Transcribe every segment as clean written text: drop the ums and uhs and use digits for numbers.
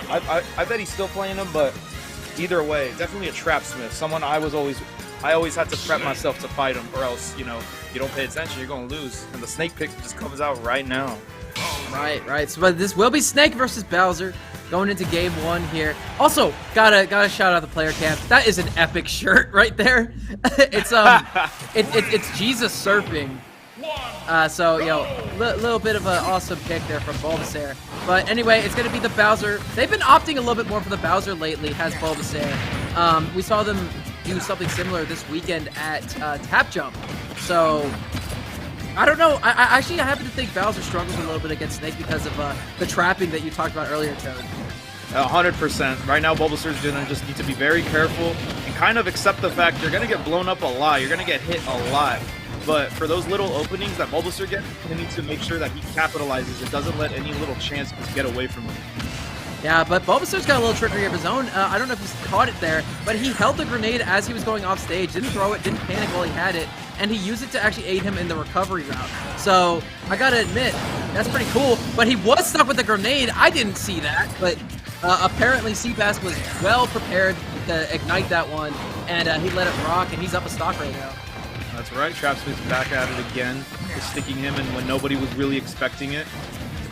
I bet he's still playing him, but either way, definitely a trap smith. Someone I always had to prep myself to fight him, or else, you know, you don't pay attention, you're going to lose. And the snake pick just comes out right now. Right. So, but this will be Snake versus Bowser going into game 1 here. Also, gotta shout out the player camp. That is an epic shirt right there. It's it's Jesus surfing. So, you know, little bit of an awesome pick there from Bulbasir. But anyway, it's going to be the Bowser. They've been opting a little bit more for the Bowser lately, has Bulbasir. We saw them do something similar this weekend at Tap Jump. So, I don't know. I happen to think Bowser struggles a little bit against Snake because of the trapping that you talked about earlier, Toad. 100%. Right now, Bulbasir's going to just need to be very careful and kind of accept the fact you're going to get blown up a lot. You're going to get hit a lot. But for those little openings that Bulbasir gets, he needs to make sure that he capitalizes. It doesn't let any little chance get away from him. Yeah, but Bulbasir's got a little trickery of his own. I don't know if he's caught it there, but he held the grenade as he was going off stage, didn't throw it, didn't panic while he had it, and he used it to actually aid him in the recovery route. So, I gotta admit, that's pretty cool, but he was stuck with the grenade. I didn't see that, but apparently Seabass was well prepared to ignite that one, and he let it rock, and he's up a stock right now. That's right, Trapsmith's back at it again, just sticking him in when nobody was really expecting it.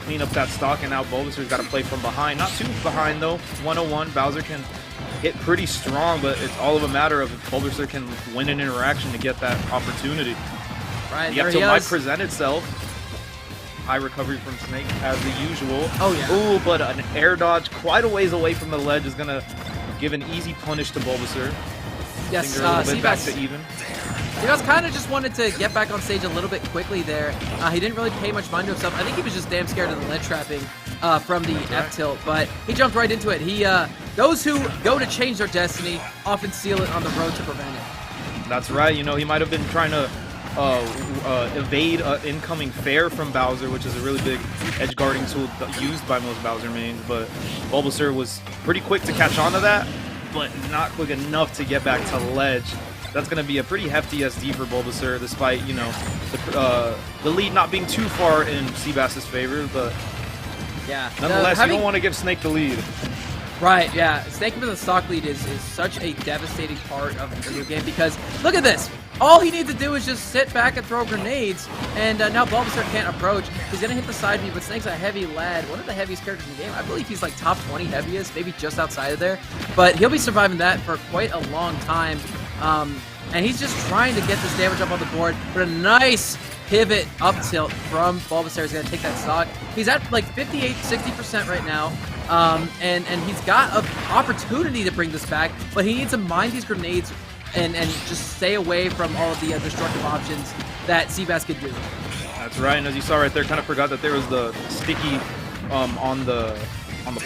Clean up that stock, and now Bulbasir's got to play from behind. Not too behind, though. 101, Bowser can hit pretty strong, but it's all of a matter of if Bulbasir can win an interaction to get that opportunity. Right, the up-tilt might present itself. High recovery from Snake, as the usual. Oh, yeah. Ooh, but an air dodge quite a ways away from the ledge is going to give an easy punish to Bulbasir. Yes, Seabass back to even. Seabass kind of just wanted to get back on stage a little bit quickly there. He didn't really pay much mind to himself. I think he was just damn scared of the ledge trapping from the F-tilt, but he jumped right into it. Those who go to change their destiny often seal it on the road to prevent it. That's right. You know, he might have been trying to evade incoming fair from Bowser, which is a really big edge guarding tool used by most Bowser mains, but Bulbasir was pretty quick to catch on to that, but not quick enough to get back to ledge. That's going to be a pretty hefty SD for Bulbasir, despite, you know, the lead not being too far in Seabass's favor, but yeah, nonetheless, you don't want to give Snake the lead. Right, yeah. Snake with the stock lead is such a devastating part of the video game because, look at this! All he needs to do is just sit back and throw grenades, and now Bulbasir can't approach. He's going to hit the side B, but Snake's a heavy lad, one of the heaviest characters in the game. I believe he's like top 20 heaviest, maybe just outside of there. But he'll be surviving that for quite a long time. And he's just trying to get this damage up on the board, but a nice pivot up tilt from Bulbasir is going to take that stock. He's at like 58-60% right now. And he's got an opportunity to bring this back, but he needs to mind these grenades and just stay away from all of the destructive options that Seabass could do. That's right, and as you saw right there, kind of forgot that there was the sticky on the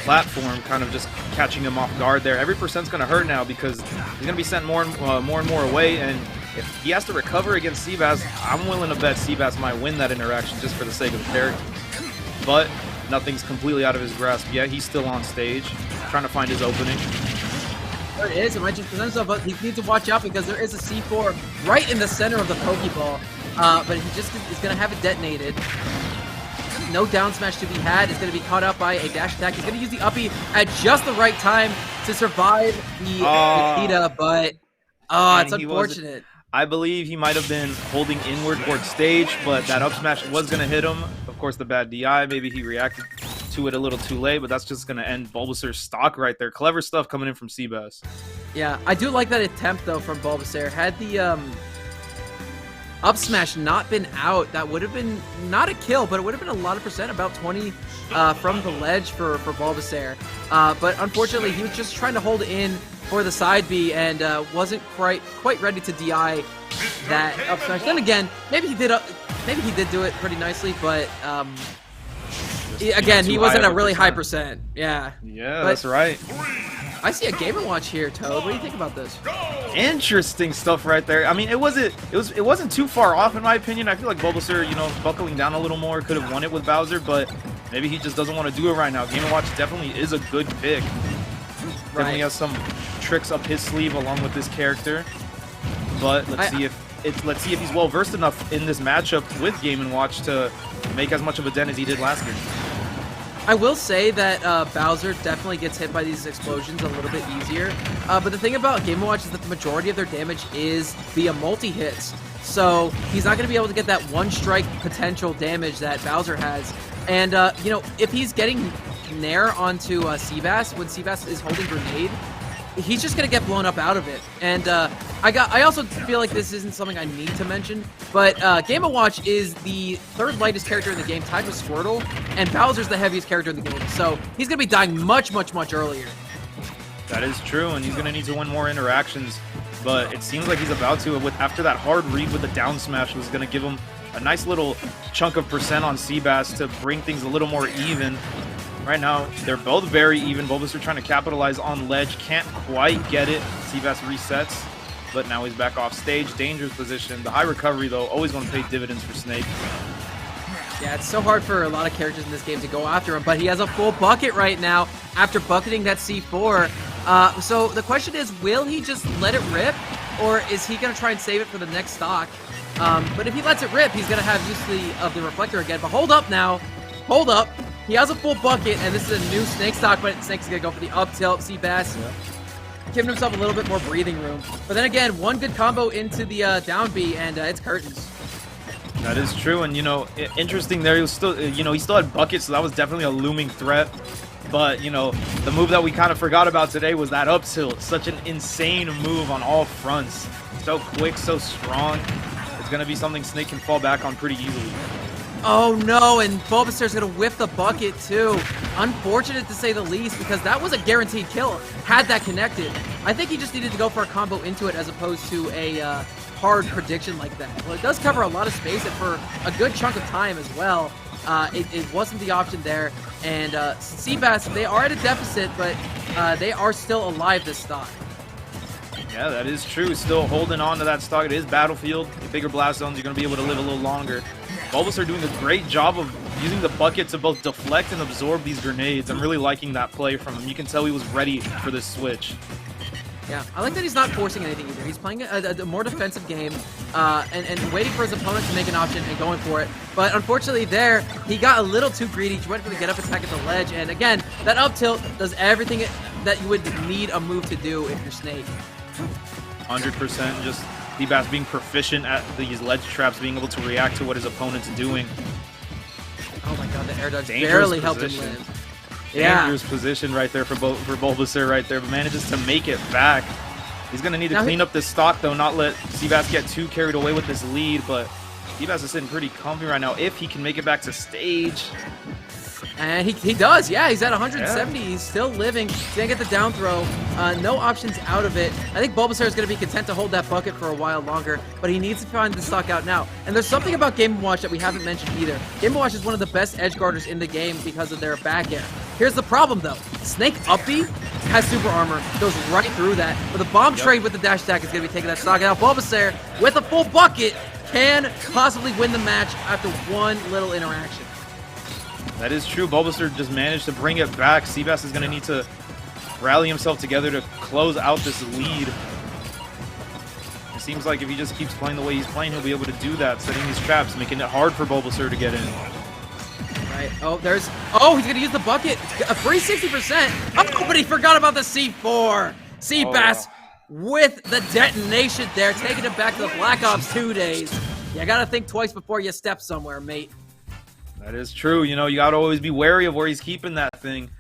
platform, kind of just catching him off guard there. Every percent's going to hurt now because he's going to be sent more and more away, and if he has to recover against Seabass, I'm willing to bet Seabass might win that interaction just for the sake of the characters. But nothing's completely out of his grasp yet. He's still on stage, trying to find his opening. There it is. It might just present himself, but he needs to watch out because there is a C4 right in the center of the Pokeball. But he just is going to have it detonated. No down smash to be had. It's going to be caught up by a dash attack. He's going to use the uppie at just the right time to survive the Nikita, but it's unfortunate. I believe he might have been holding inward towards stage, but that up smash was going to hit him. Of course, the bad DI. Maybe he reacted to it a little too late, but that's just going to end Bulbasir's stock right there. Clever stuff coming in from Seabass. Yeah, I do like that attempt, though, from Bulbasir. Had the up smash not been out, that would have been not a kill, but it would have been a lot of percent, about 20 from the ledge for Bulbasir. But unfortunately, he was just trying to hold in for the side B and wasn't quite ready to DI that up smash. Then again, maybe he did do it pretty nicely, but again, he wasn't a really high percent. Yeah. Yeah, that's right. I see a Game & Watch here, Toad. What do you think about this? Interesting stuff right there. I mean, it wasn't too far off in my opinion. I feel like Bulbasir, you know, buckling down a little more, could have won it with Bowser, but maybe he just doesn't want to do it right now. Game & Watch definitely is a good pick. Definitely has some tricks up his sleeve along with this character. But let's see if he's well versed enough in this matchup with Game & Watch to make as much of a dent as he did last game. I will say that Bowser definitely gets hit by these explosions a little bit easier. But the thing about Game & Watch is that the majority of their damage is via multi-hits. So he's not going to be able to get that one-strike potential damage that Bowser has. And, you know, if he's getting Nair onto Seabass when Seabass is holding Grenade, he's just going to get blown up out of it. And I also feel like this isn't something I need to mention, but Game & Watch is the third lightest character in the game, tied with Squirtle, and Bowser's the heaviest character in the game. So he's going to be dying much, much, much earlier. That is true, and he's going to need to win more interactions. But it seems like he's about to, after that hard read with the down smash was going to give him a nice little chunk of percent on Seabass to bring things a little more even. Right now, they're both very even. Bulbasir trying to capitalize on ledge. Can't quite get it. Seabass resets, but now he's back off stage. Dangerous position. The high recovery, though, always going to pay dividends for Snake. Yeah, it's so hard for a lot of characters in this game to go after him, but he has a full bucket right now after bucketing that C4. So the question is, will he just let it rip, or is he going to try and save it for the next stock? But if he lets it rip, he's going to have use of the reflector again. But hold up now. Hold up. He has a full bucket, and this is a new Snake stock, but Snake's going to go for the up tilt. Seabass giving himself a little bit more breathing room. But then again, one good combo into the down B, and it's curtains. That is true, and, you know, interesting there, he was still, you know, he still had buckets, so that was definitely a looming threat. But, you know, the move that we kind of forgot about today was that up tilt. Such an insane move on all fronts. So quick, so strong. It's going to be something Snake can fall back on pretty easily. Oh no, and Bulbasir's gonna whip the bucket too. Unfortunate to say the least, because that was a guaranteed kill had that connected. I think he just needed to go for a combo into it as opposed to a hard prediction like that. Well, it does cover a lot of space and for a good chunk of time as well. It wasn't the option there. And Seabass, they are at a deficit, but they are still alive this stock. Yeah, that is true. Still holding on to that stock. It is Battlefield. The bigger blast zones, you're going to be able to live a little longer. Bulbasir doing a great job of using the bucket to both deflect and absorb these grenades. I'm really liking that play from him. You can tell he was ready for this switch. Yeah, I like that he's not forcing anything either. He's playing a more defensive game and waiting for his opponent to make an option and going for it. But unfortunately there, he got a little too greedy. He went for the get-up attack at the ledge. And again, that up tilt does everything that you would need a move to do if you're Snake. 100%. Just Seabass being proficient at these ledge traps, being able to react to what his opponent's doing. Oh my god, the air dodge Dangerous barely helped him position. live. Yeah. Dangerous position right there for Bulbasir right there, but manages to make it back. He's going to need to clean up this stock, though, not let Seabass get too carried away with this lead, but Seabass is sitting pretty comfy right now if he can make it back to stage. And he does, yeah, he's at 170, yeah. He's still living, he's gonna get the down throw, no options out of it. I think Bulbasir is gonna be content to hold that bucket for a while longer, but he needs to find the stock out now. And there's something about Game & Watch that we haven't mentioned either. Game & Watch is one of the best edge guarders in the game because of their back air. Here's the problem though, Snake up B has super armor, goes right through that, but the bomb trade with the dash attack is gonna be taking that stock out. Bulbasir, with a full bucket, can possibly win the match after one little interaction. That is true. Bulbasir just managed to bring it back. Seabass is going to need to rally himself together to close out this lead. It seems like if he just keeps playing the way he's playing, he'll be able to do that, setting these traps, making it hard for Bulbasir to get in. Right. Oh, he's going to use the bucket. A free 60%. Oh, but he forgot about the C4. Seabass with the detonation there, taking him back to the Black Ops 2 days. You got to think twice before you step somewhere, mate. That is true. You know, you got to always be wary of where he's keeping that thing.